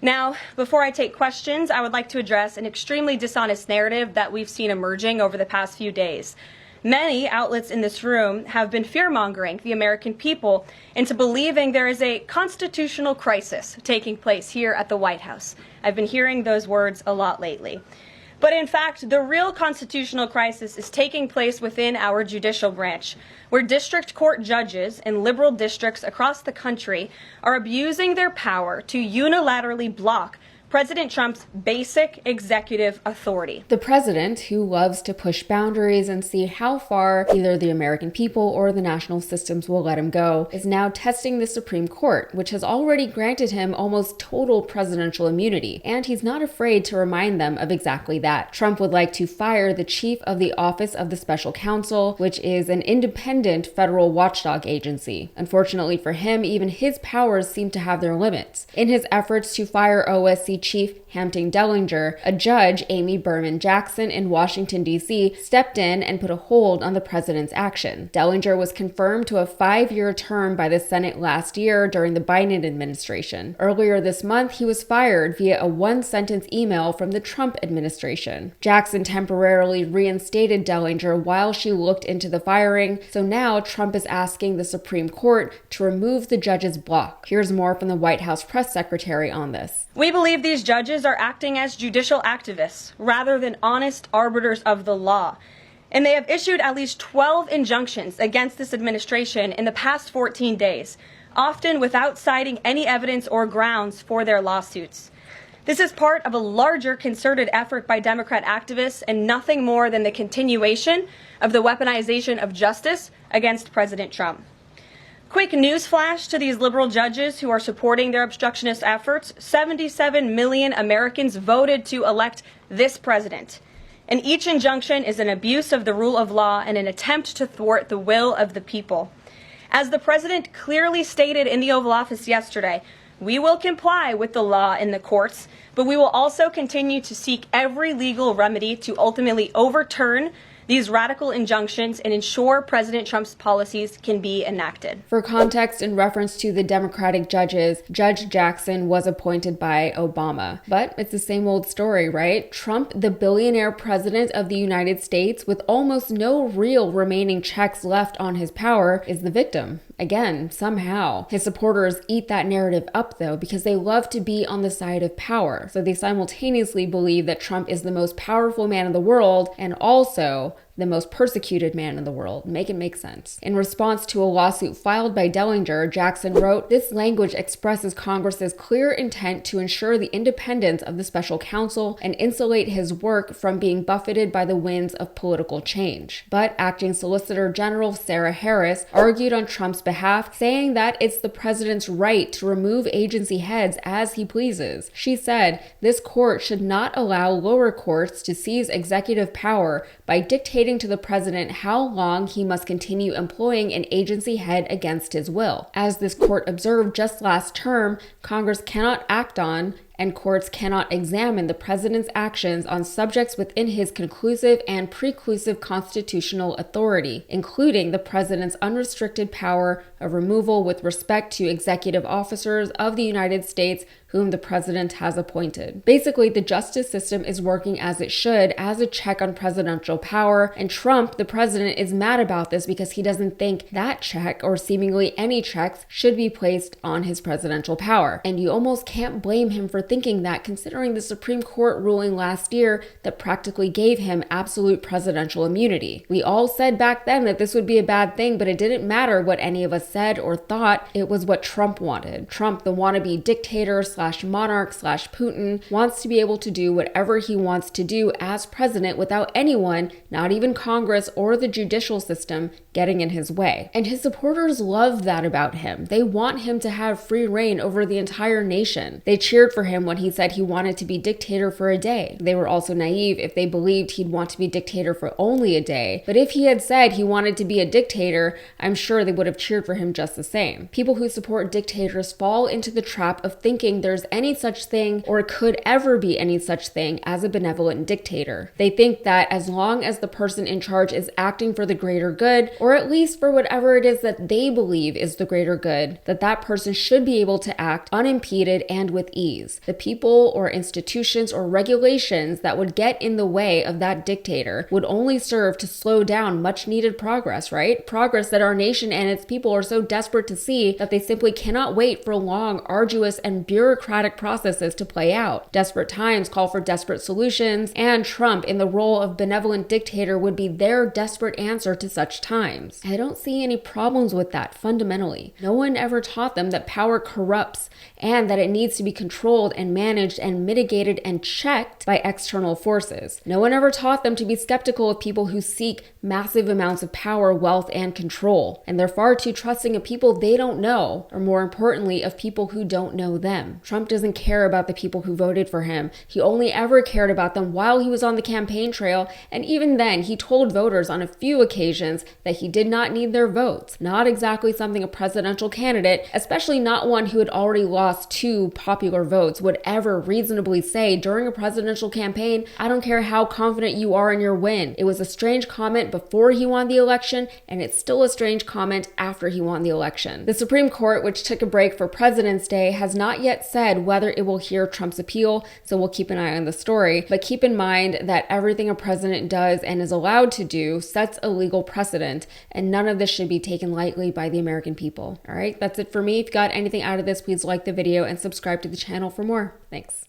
Now, before I take questions, I would like to address an extremely dishonest narrative that we've seen emerging over the past few days. Many outlets in this room have been fear-mongering the American people into believing there is a constitutional crisis taking place here at the White House. I've been hearing those words a lot lately. But in fact, the real constitutional crisis is taking place within our judicial branch, where district court judges in liberal districts across the country are abusing their power to unilaterally block President Trump's basic executive authority. The president, who loves to push boundaries and see how far either the American people or the national systems will let him go, is now testing the Supreme Court, which has already granted him almost total presidential immunity. And he's not afraid to remind them of exactly that. Trump would like to fire the chief of the Office of the Special Counsel, which is an independent federal watchdog agency. Unfortunately for him, even his powers seem to have their limits. In his efforts to fire OSC Chief Hampton Dellinger, a judge, Amy Berman Jackson in Washington, D.C., stepped in and put a hold on the president's action. Dellinger was confirmed to a 5-year term by the Senate last year during the Biden administration. Earlier this month, he was fired via a one-sentence email from the Trump administration. Jackson temporarily reinstated Dellinger while she looked into the firing, so now Trump is asking the Supreme Court to remove the judge's block. Here's more from the White House press secretary on this. We believe these judges are acting as judicial activists rather than honest arbiters of the law. And they have issued at least 12 injunctions against this administration in the past 14 days, often without citing any evidence or grounds for their lawsuits. This is part of a larger concerted effort by Democrat activists and nothing more than the continuation of the weaponization of justice against President Trump. Quick news flash to these liberal judges who are supporting their obstructionist efforts: 77 million Americans voted to elect this president. And each injunction is an abuse of the rule of law and an attempt to thwart the will of the people. As the president clearly stated in the Oval Office yesterday, we will comply with the law in the courts, but we will also continue to seek every legal remedy to ultimately overturn these radical injunctions and ensure President Trump's policies can be enacted. For context, in reference to the Democratic judges, Judge Jackson was appointed by Obama. But it's the same old story, right? Trump, the billionaire president of the United States with almost no real remaining checks left on his power, is the victim. Again, somehow. His supporters eat that narrative up, though, because they love to be on the side of power. So they simultaneously believe that Trump is the most powerful man in the world and also the most persecuted man in the world. Make it make sense. In response to a lawsuit filed by Dellinger, Jackson wrote, "This language expresses Congress's clear intent to ensure the independence of the special counsel and insulate his work from being buffeted by the winds of political change." But Acting Solicitor General Sarah Harris argued on Trump's behalf, saying that it's the president's right to remove agency heads as he pleases. She said, "This court should not allow lower courts to seize executive power by dictating to the president how long he must continue employing an agency head against his will. As this court observed just last term, Congress cannot act on and courts cannot examine the president's actions on subjects within his conclusive and preclusive constitutional authority, including the president's unrestricted power of removal with respect to executive officers of the United States whom the president has appointed." Basically, the justice system is working as it should as a check on presidential power, and Trump, the president, is mad about this because he doesn't think that check, or seemingly any checks, should be placed on his presidential power. And you almost can't blame him for thinking that, considering the Supreme Court ruling last year that practically gave him absolute presidential immunity. We all said back then that this would be a bad thing, but it didn't matter what any of us said or thought. It was what Trump wanted. Trump, the wannabe dictator / monarch / Putin, wants to be able to do whatever he wants to do as president without anyone, not even Congress or the judicial system, getting in his way. And his supporters love that about him. They want him to have free reign over the entire nation. They cheered for him when he said he wanted to be dictator for a day. They were also naive if they believed he'd want to be dictator for only a day. But if he had said he wanted to be a dictator, I'm sure they would have cheered for him just the same. People who support dictators fall into the trap of thinking there's any such thing or could ever be any such thing as a benevolent dictator. They think that as long as the person in charge is acting for the greater good, or at least for whatever it is that they believe is the greater good, that person should be able to act unimpeded and with ease. The people or institutions or regulations that would get in the way of that dictator would only serve to slow down much needed progress, right? Progress that our nation and its people are so desperate to see that they simply cannot wait for long, arduous, and bureaucratic processes to play out. Desperate times call for desperate solutions, and Trump, in the role of benevolent dictator, would be their desperate answer to such times. I don't see any problems with that fundamentally. No one ever taught them that power corrupts and that it needs to be controlled and managed and mitigated and checked by external forces. No one ever taught them to be skeptical of people who seek massive amounts of power, wealth, and control. And they're far too trusting of people they don't know, or more importantly, of people who don't know them. Trump doesn't care about the people who voted for him. He only ever cared about them while he was on the campaign trail, and even then, he told voters on a few occasions that he did not need their votes. Not exactly something a presidential candidate, especially not one who had already lost 2 popular votes, would ever reasonably say during a presidential campaign. I don't care how confident you are in your win. It was a strange comment before he won the election, and it's still a strange comment after he won the election. The Supreme Court, which took a break for President's Day, has not yet said whether it will hear Trump's appeal, so we'll keep an eye on the story. But keep in mind that everything a president does and is allowed to do sets a legal precedent, and none of this should be taken lightly by the American people. All right, that's it for me. If you got anything out of this, please like the video and subscribe to the channel for more. Thanks.